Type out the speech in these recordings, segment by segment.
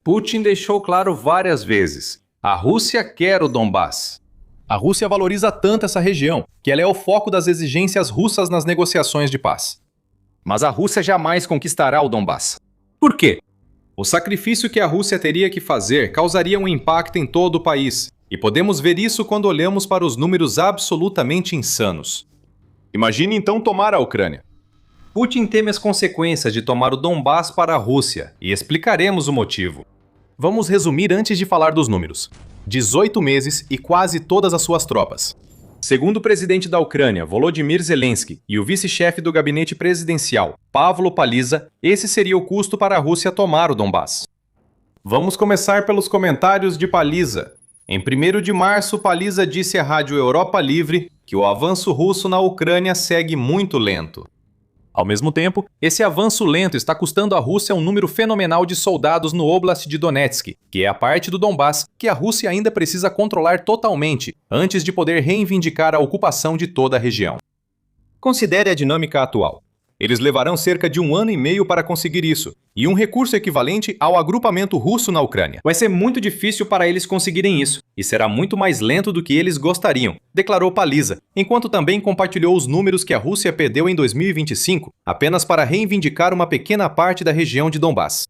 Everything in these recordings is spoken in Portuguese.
Putin deixou claro várias vezes: a Rússia quer o Donbass. A Rússia valoriza tanto essa região que ela é o foco das exigências russas nas negociações de paz. Mas a Rússia jamais conquistará o Donbass. Por quê? O sacrifício que a Rússia teria que fazer causaria um impacto em todo o país, e podemos ver isso quando olhamos para os números absolutamente insanos. Imagine então tomar a Ucrânia. Putin teme as consequências de tomar o Donbass para a Rússia, e explicaremos o motivo. Vamos resumir antes de falar dos números. 18 meses e quase todas as suas tropas. Segundo o presidente da Ucrânia, Volodymyr Zelensky, e o vice-chefe do gabinete presidencial, Pavlo Paliza, esse seria o custo para a Rússia tomar o Donbass. Vamos começar pelos comentários de Paliza. Em 1º de março, Paliza disse à Rádio Europa Livre que o avanço russo na Ucrânia segue muito lento. Ao mesmo tempo, esse avanço lento está custando à Rússia um número fenomenal de soldados no Oblast de Donetsk, que é a parte do Donbass que a Rússia ainda precisa controlar totalmente, antes de poder reivindicar a ocupação de toda a região. Considere a dinâmica atual. Eles levarão cerca de 1 ano e meio para conseguir isso, e um recurso equivalente ao agrupamento russo na Ucrânia. Vai ser muito difícil para eles conseguirem isso, e será muito mais lento do que eles gostariam, declarou Paliza, enquanto também compartilhou os números que a Rússia perdeu em 2025, apenas para reivindicar uma pequena parte da região de Donbass.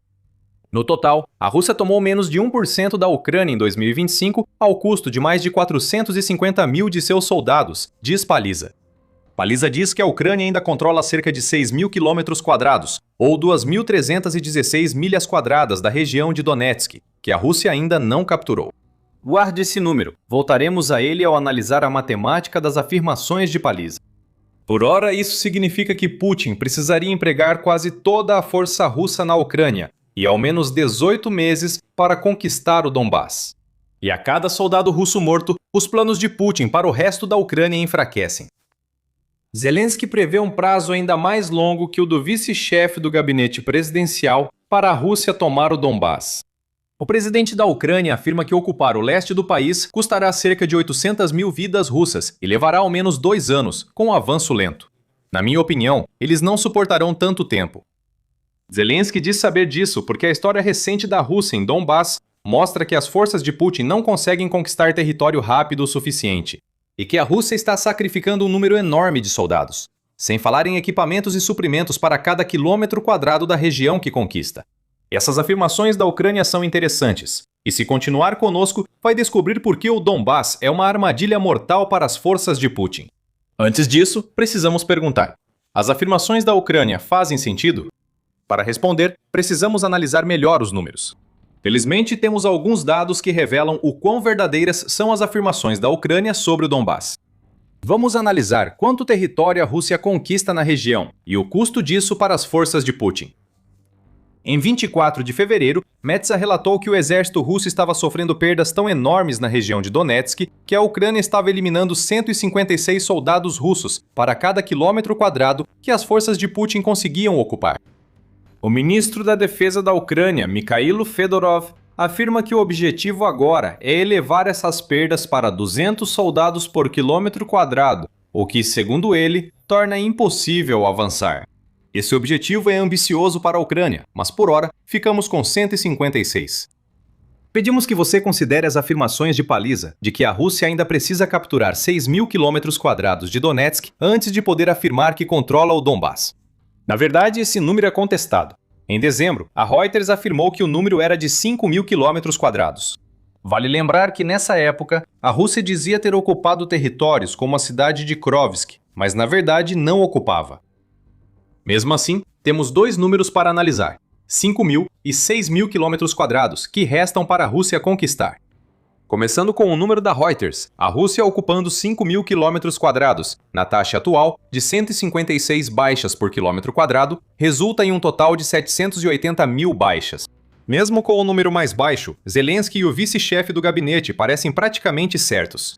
No total, a Rússia tomou menos de 1% da Ucrânia em 2025, ao custo de mais de 450 mil de seus soldados, diz Paliza. Paliza diz que a Ucrânia ainda controla cerca de 6.000 km², ou 2.316 milhas quadradas da região de Donetsk, que a Rússia ainda não capturou. Guarde esse número. Voltaremos a ele ao analisar a matemática das afirmações de Paliza. Por ora, isso significa que Putin precisaria empregar quase toda a força russa na Ucrânia, e ao menos 18 meses para conquistar o Donbass. E a cada soldado russo morto, os planos de Putin para o resto da Ucrânia enfraquecem. Zelensky prevê um prazo ainda mais longo que o do vice-chefe do gabinete presidencial para a Rússia tomar o Donbass. O presidente da Ucrânia afirma que ocupar o leste do país custará cerca de 800 mil vidas russas e levará ao menos 2 anos, com um avanço lento. Na minha opinião, eles não suportarão tanto tempo. Zelensky diz saber disso porque a história recente da Rússia em Donbass mostra que as forças de Putin não conseguem conquistar território rápido o suficiente, e que a Rússia está sacrificando um número enorme de soldados, sem falar em equipamentos e suprimentos para cada quilômetro quadrado da região que conquista. Essas afirmações da Ucrânia são interessantes, e se continuar conosco, vai descobrir por que o Donbass é uma armadilha mortal para as forças de Putin. Antes disso, precisamos perguntar: as afirmações da Ucrânia fazem sentido? Para responder, precisamos analisar melhor os números. Felizmente, temos alguns dados que revelam o quão verdadeiras são as afirmações da Ucrânia sobre o Donbass. Vamos analisar quanto território a Rússia conquista na região e o custo disso para as forças de Putin. Em 24 de fevereiro, Metsa relatou que o exército russo estava sofrendo perdas tão enormes na região de Donetsk que a Ucrânia estava eliminando 156 soldados russos para cada quilômetro quadrado que as forças de Putin conseguiam ocupar. O ministro da Defesa da Ucrânia, Mikhailo Fedorov, afirma que o objetivo agora é elevar essas perdas para 200 soldados por quilômetro quadrado, o que, segundo ele, torna impossível avançar. Esse objetivo é ambicioso para a Ucrânia, mas por hora ficamos com 156. Pedimos que você considere as afirmações de Paliza de que a Rússia ainda precisa capturar 6.000 km² de Donetsk antes de poder afirmar que controla o Donbass. Na verdade, esse número é contestado. Em dezembro, a Reuters afirmou que o número era de 5.000 km². Vale lembrar que nessa época, a Rússia dizia ter ocupado territórios como a cidade de Krovsk, mas na verdade não ocupava. Mesmo assim, temos 2 números para analisar: 5.000 e 6.000 km², que restam para a Rússia conquistar. Começando com o número da Reuters, a Rússia ocupando 5.000 km², na taxa atual de 156 baixas por quilômetro quadrado, resulta em um total de 780 mil baixas. Mesmo com o número mais baixo, Zelensky e o vice-chefe do gabinete parecem praticamente certos.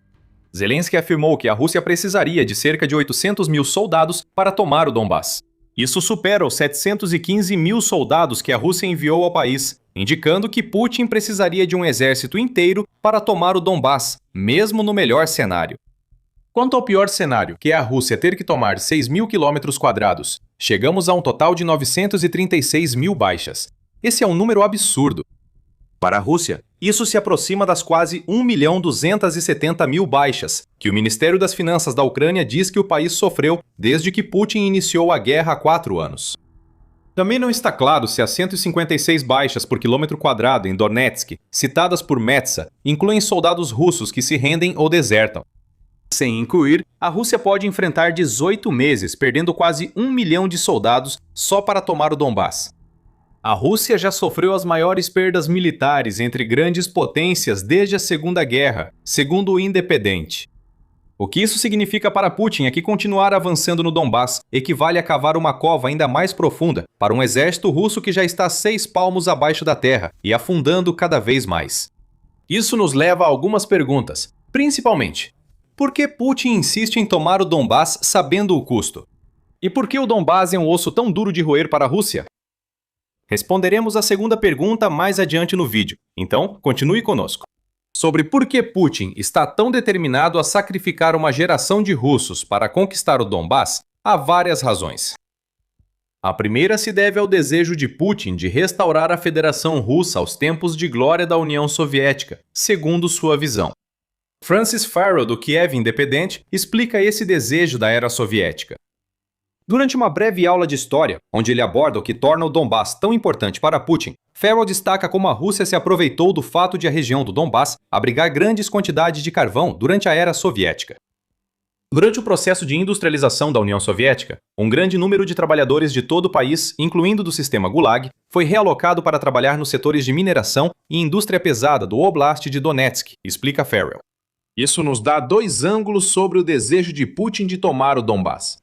Zelensky afirmou que a Rússia precisaria de cerca de 800 mil soldados para tomar o Donbass. Isso supera os 715 mil soldados que a Rússia enviou ao país, indicando que Putin precisaria de um exército inteiro para tomar o Donbass, mesmo no melhor cenário. Quanto ao pior cenário, que é a Rússia ter que tomar 6.000 km², chegamos a um total de 936 mil baixas. Esse é um número absurdo. Para a Rússia, isso se aproxima das quase 1.270.000 baixas, que o Ministério das Finanças da Ucrânia diz que o país sofreu desde que Putin iniciou a guerra há 4 anos. Também não está claro se as 156 baixas por quilômetro quadrado em Donetsk, citadas por Metsa, incluem soldados russos que se rendem ou desertam. Sem incluir, a Rússia pode enfrentar 18 meses, perdendo quase 1 milhão de soldados só para tomar o Donbass. A Rússia já sofreu as maiores perdas militares entre grandes potências desde a Segunda Guerra, segundo o Independente. O que isso significa para Putin é que continuar avançando no Donbass equivale a cavar uma cova ainda mais profunda para um exército russo que já está 6 palmos abaixo da terra e afundando cada vez mais. Isso nos leva a algumas perguntas, principalmente: por que Putin insiste em tomar o Donbass sabendo o custo? E por que o Donbass é um osso tão duro de roer para a Rússia? Responderemos a segunda pergunta mais adiante no vídeo, então continue conosco. Sobre por que Putin está tão determinado a sacrificar uma geração de russos para conquistar o Donbass, há várias razões. A primeira se deve ao desejo de Putin de restaurar a Federação Russa aos tempos de glória da União Soviética, segundo sua visão. Francis Farrell, do Kiev Independente, explica esse desejo da era soviética. Durante uma breve aula de história, onde ele aborda o que torna o Donbass tão importante para Putin, Farrell destaca como a Rússia se aproveitou do fato de a região do Donbass abrigar grandes quantidades de carvão durante a era soviética. Durante o processo de industrialização da União Soviética, um grande número de trabalhadores de todo o país, incluindo do sistema Gulag, foi realocado para trabalhar nos setores de mineração e indústria pesada do Oblast de Donetsk, explica Farrell. Isso nos dá 2 ângulos sobre o desejo de Putin de tomar o Donbass.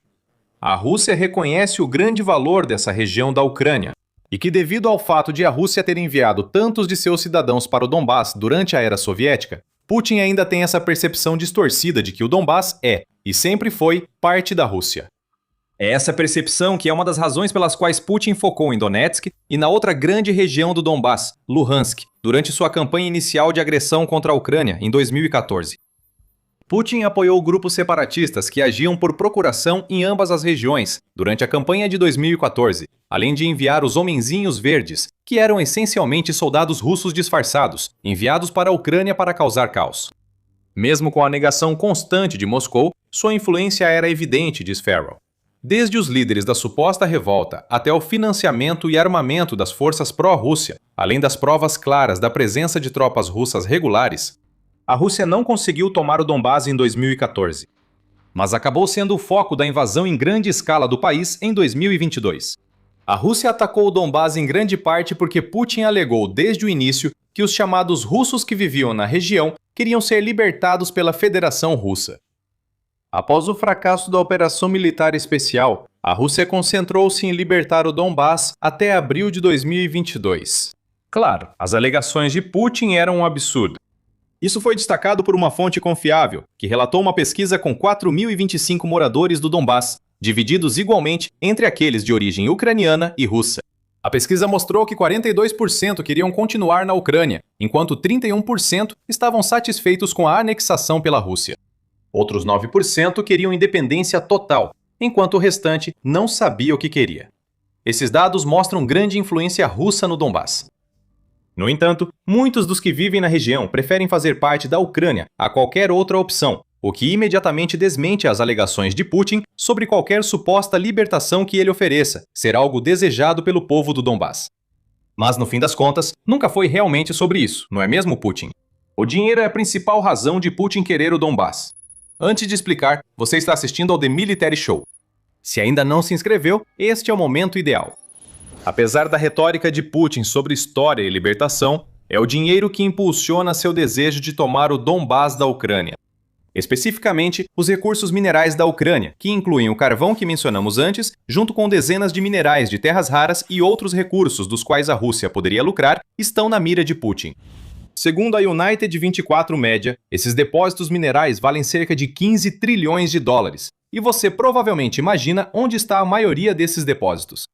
A Rússia reconhece o grande valor dessa região da Ucrânia, e que devido ao fato de a Rússia ter enviado tantos de seus cidadãos para o Donbass durante a era soviética, Putin ainda tem essa percepção distorcida de que o Donbass é, e sempre foi, parte da Rússia. É essa percepção que é uma das razões pelas quais Putin focou em Donetsk e na outra grande região do Donbass, Luhansk, durante sua campanha inicial de agressão contra a Ucrânia em 2014. Putin apoiou grupos separatistas que agiam por procuração em ambas as regiões durante a campanha de 2014, além de enviar os Homenzinhos Verdes, que eram essencialmente soldados russos disfarçados, enviados para a Ucrânia para causar caos. Mesmo com a negação constante de Moscou, sua influência era evidente, diz Farrell. Desde os líderes da suposta revolta até o financiamento e armamento das forças pró-Rússia, além das provas claras da presença de tropas russas regulares, a Rússia não conseguiu tomar o Donbass em 2014, mas acabou sendo o foco da invasão em grande escala do país em 2022. A Rússia atacou o Donbass em grande parte porque Putin alegou desde o início que os chamados russos que viviam na região queriam ser libertados pela Federação Russa. Após o fracasso da Operação Militar Especial, a Rússia concentrou-se em libertar o Donbass até abril de 2022. Claro, as alegações de Putin eram um absurdo. Isso foi destacado por uma fonte confiável, que relatou uma pesquisa com 4.025 moradores do Donbass, divididos igualmente entre aqueles de origem ucraniana e russa. A pesquisa mostrou que 42% queriam continuar na Ucrânia, enquanto 31% estavam satisfeitos com a anexação pela Rússia. Outros 9% queriam independência total, enquanto o restante não sabia o que queria. Esses dados mostram grande influência russa no Donbass. No entanto, muitos dos que vivem na região preferem fazer parte da Ucrânia a qualquer outra opção, o que imediatamente desmente as alegações de Putin sobre qualquer suposta libertação que ele ofereça ser algo desejado pelo povo do Donbass. Mas, no fim das contas, nunca foi realmente sobre isso, não é mesmo, Putin? O dinheiro é a principal razão de Putin querer o Donbass. Antes de explicar, você está assistindo ao The Military Show. Se ainda não se inscreveu, este é o momento ideal. Apesar da retórica de Putin sobre história e libertação, é o dinheiro que impulsiona seu desejo de tomar o Donbass da Ucrânia. Especificamente, os recursos minerais da Ucrânia, que incluem o carvão que mencionamos antes, junto com dezenas de minerais de terras raras e outros recursos dos quais a Rússia poderia lucrar, estão na mira de Putin. Segundo a United 24 Média, esses depósitos minerais valem cerca de 15 trilhões de dólares, e você provavelmente imagina onde está a maioria desses depósitos.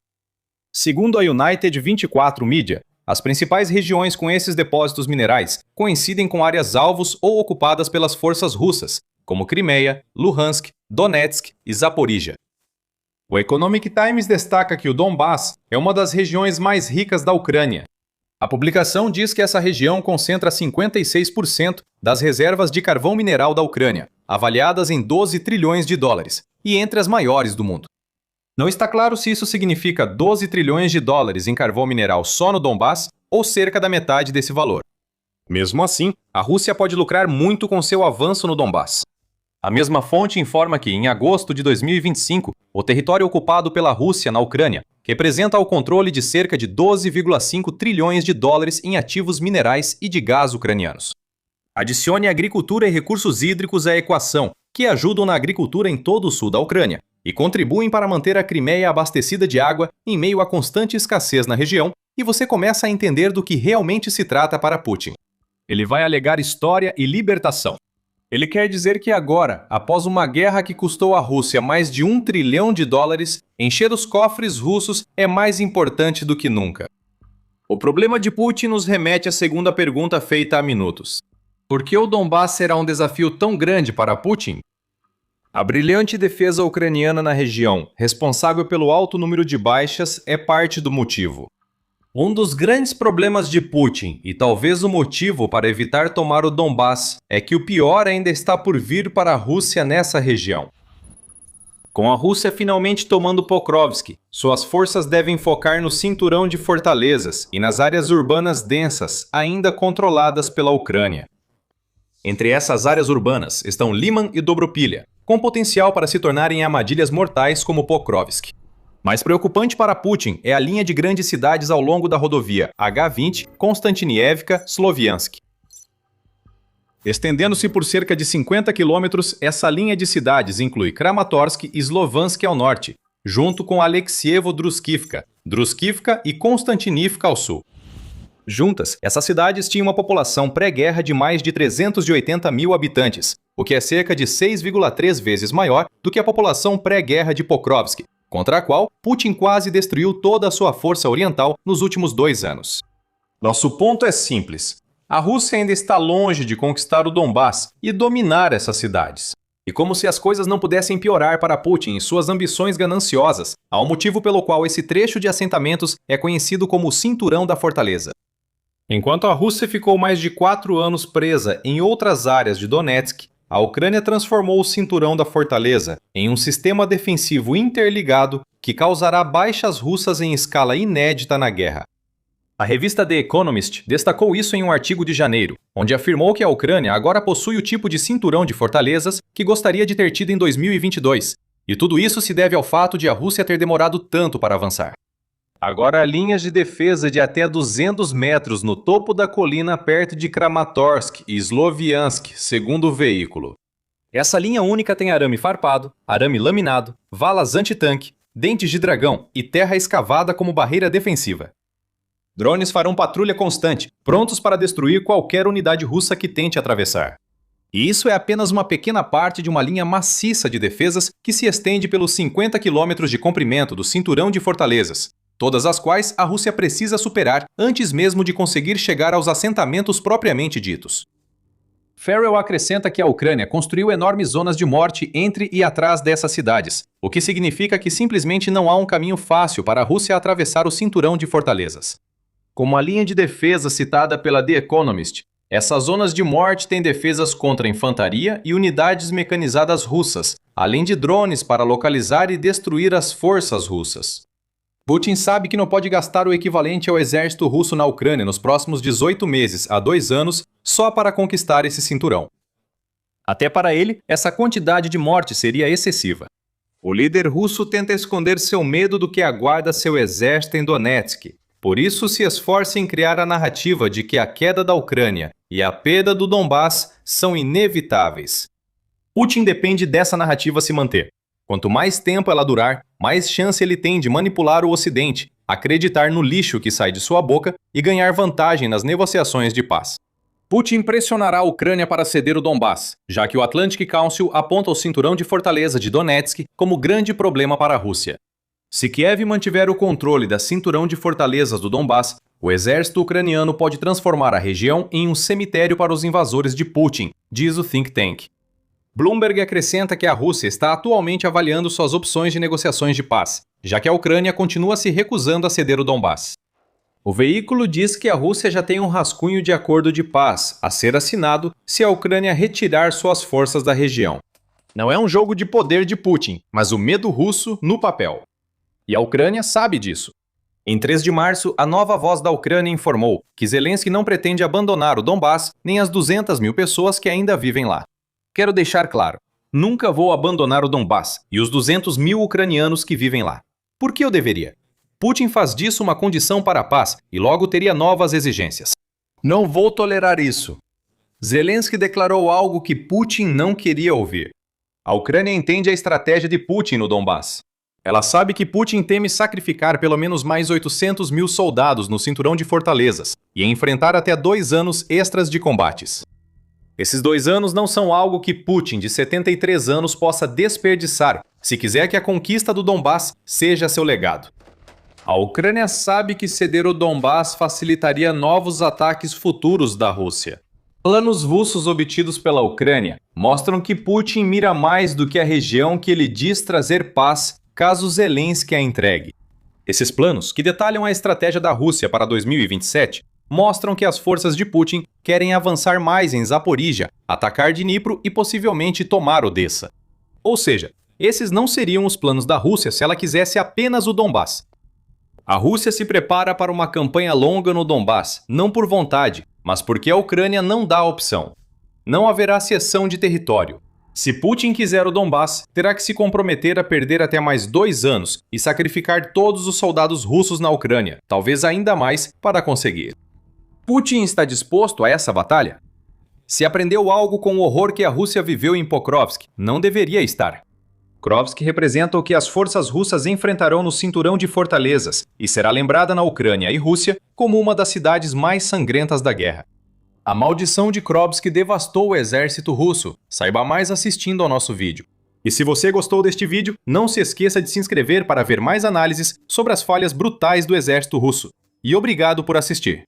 Segundo a United 24 Media, as principais regiões com esses depósitos minerais coincidem com áreas alvos ou ocupadas pelas forças russas, como Crimeia, Luhansk, Donetsk e Zaporizhia. O Economic Times destaca que o Donbass é uma das regiões mais ricas da Ucrânia. A publicação diz que essa região concentra 56% das reservas de carvão mineral da Ucrânia, avaliadas em 12 trilhões de dólares, e entre as maiores do mundo. Não está claro se isso significa 12 trilhões de dólares em carvão mineral só no Donbass ou cerca da metade desse valor. Mesmo assim, a Rússia pode lucrar muito com seu avanço no Donbass. A mesma fonte informa que, em agosto de 2025, o território ocupado pela Rússia na Ucrânia representa o controle de cerca de 12,5 trilhões de dólares em ativos minerais e de gás ucranianos. Adicione agricultura e recursos hídricos à equação, que ajudam na agricultura em todo o sul da Ucrânia e contribuem para manter a Crimeia abastecida de água em meio à constante escassez na região, e você começa a entender do que realmente se trata para Putin. Ele vai alegar história e libertação. Ele quer dizer que agora, após uma guerra que custou à Rússia mais de $1 trilhão, encher os cofres russos é mais importante do que nunca. O problema de Putin nos remete à segunda pergunta feita há minutos. Por que o Donbass será um desafio tão grande para Putin? A brilhante defesa ucraniana na região, responsável pelo alto número de baixas, é parte do motivo. Um dos grandes problemas de Putin, e talvez o motivo para evitar tomar o Donbass, é que o pior ainda está por vir para a Rússia nessa região. Com a Rússia finalmente tomando Pokrovsk, suas forças devem focar no cinturão de fortalezas e nas áreas urbanas densas, ainda controladas pela Ucrânia. Entre essas áreas urbanas estão Liman e Dobropilha, com potencial para se tornarem armadilhas mortais como Pokrovsk. Mais preocupante para Putin é a linha de grandes cidades ao longo da rodovia H20 Konstantinievka-Sloviansk. Estendendo-se por cerca de 50 quilômetros, essa linha de cidades inclui Kramatorsk e Slovansk ao norte, junto com Alexievo-Druskivka, Druskivka e Konstantinivka ao sul. Juntas, essas cidades tinham uma população pré-guerra de mais de 380 mil habitantes, o que é cerca de 6,3 vezes maior do que a população pré-guerra de Pokrovsk, contra a qual Putin quase destruiu toda a sua força oriental nos últimos 2 anos. Nosso ponto é simples. A Rússia ainda está longe de conquistar o Donbass e dominar essas cidades. E como se as coisas não pudessem piorar para Putin e suas ambições gananciosas, há um motivo pelo qual esse trecho de assentamentos é conhecido como o Cinturão da Fortaleza. Enquanto a Rússia ficou mais de 4 anos presa em outras áreas de Donetsk, a Ucrânia transformou o Cinturão da Fortaleza em um sistema defensivo interligado que causará baixas russas em escala inédita na guerra. A revista The Economist destacou isso em um artigo de janeiro, onde afirmou que a Ucrânia agora possui o tipo de cinturão de fortalezas que gostaria de ter tido em 2022, e tudo isso se deve ao fato de a Rússia ter demorado tanto para avançar. Agora há linhas de defesa de até 200 metros no topo da colina perto de Kramatorsk e Sloviansk, segundo o veículo. Essa linha única tem arame farpado, arame laminado, valas antitanque, dentes de dragão e terra escavada como barreira defensiva. Drones farão patrulha constante, prontos para destruir qualquer unidade russa que tente atravessar. E isso é apenas uma pequena parte de uma linha maciça de defesas que se estende pelos 50 quilômetros de comprimento do cinturão de fortalezas, todas as quais a Rússia precisa superar antes mesmo de conseguir chegar aos assentamentos propriamente ditos. Farrell acrescenta que a Ucrânia construiu enormes zonas de morte entre e atrás dessas cidades, o que significa que simplesmente não há um caminho fácil para a Rússia atravessar o cinturão de fortalezas. Como a linha de defesa citada pela The Economist, essas zonas de morte têm defesas contra infantaria e unidades mecanizadas russas, além de drones para localizar e destruir as forças russas. Putin sabe que não pode gastar o equivalente ao exército russo na Ucrânia nos próximos 18 meses a 2 anos só para conquistar esse cinturão. Até para ele, essa quantidade de morte seria excessiva. O líder russo tenta esconder seu medo do que aguarda seu exército em Donetsk. Por isso se esforça em criar a narrativa de que a queda da Ucrânia e a perda do Donbass são inevitáveis. Putin depende dessa narrativa se manter. Quanto mais tempo ela durar, mais chance ele tem de manipular o Ocidente, acreditar no lixo que sai de sua boca e ganhar vantagem nas negociações de paz. Putin pressionará a Ucrânia para ceder o Donbass, já que o Atlantic Council aponta o cinturão de fortaleza de Donetsk como grande problema para a Rússia. Se Kiev mantiver o controle da cinturão de fortalezas do Donbass, o exército ucraniano pode transformar a região em um cemitério para os invasores de Putin, diz o think tank. Bloomberg acrescenta que a Rússia está atualmente avaliando suas opções de negociações de paz, já que a Ucrânia continua se recusando a ceder o Donbass. O veículo diz que a Rússia já tem um rascunho de acordo de paz a ser assinado se a Ucrânia retirar suas forças da região. Não é um jogo de poder de Putin, mas o medo russo no papel. E a Ucrânia sabe disso. Em 3 de março, a Nova Voz da Ucrânia informou que Zelensky não pretende abandonar o Donbass nem as 200 mil pessoas que ainda vivem lá. Quero deixar claro, nunca vou abandonar o Donbass e os 200 mil ucranianos que vivem lá. Por que eu deveria? Putin faz disso uma condição para a paz e logo teria novas exigências. Não vou tolerar isso. Zelensky declarou algo que Putin não queria ouvir. A Ucrânia entende a estratégia de Putin no Donbass. Ela sabe que Putin teme sacrificar pelo menos mais 800 mil soldados no cinturão de fortalezas e enfrentar até 2 anos extras de combates. Esses 2 anos não são algo que Putin, de 73 anos, possa desperdiçar se quiser que a conquista do Donbass seja seu legado. A Ucrânia sabe que ceder o Donbass facilitaria novos ataques futuros da Rússia. Planos russos obtidos pela Ucrânia mostram que Putin mira mais do que a região que ele diz trazer paz caso Zelensky a entregue. Esses planos, que detalham a estratégia da Rússia para 2027, mostram que as forças de Putin querem avançar mais em Zaporíjia, atacar Dnipro e possivelmente tomar Odessa. Ou seja, esses não seriam os planos da Rússia se ela quisesse apenas o Donbass. A Rússia se prepara para uma campanha longa no Donbass, não por vontade, mas porque a Ucrânia não dá a opção. Não haverá cessão de território. Se Putin quiser o Donbass, terá que se comprometer a perder até mais 2 anos e sacrificar todos os soldados russos na Ucrânia, talvez ainda mais, para conseguir. Putin está disposto a essa batalha? Se aprendeu algo com o horror que a Rússia viveu em Pokrovsk, não deveria estar. Pokrovsk representa o que as forças russas enfrentarão no cinturão de fortalezas e será lembrada na Ucrânia e Rússia como uma das cidades mais sangrentas da guerra. A maldição de Krovsk devastou o exército russo. Saiba mais assistindo ao nosso vídeo. E se você gostou deste vídeo, não se esqueça de se inscrever para ver mais análises sobre as falhas brutais do exército russo. E obrigado por assistir.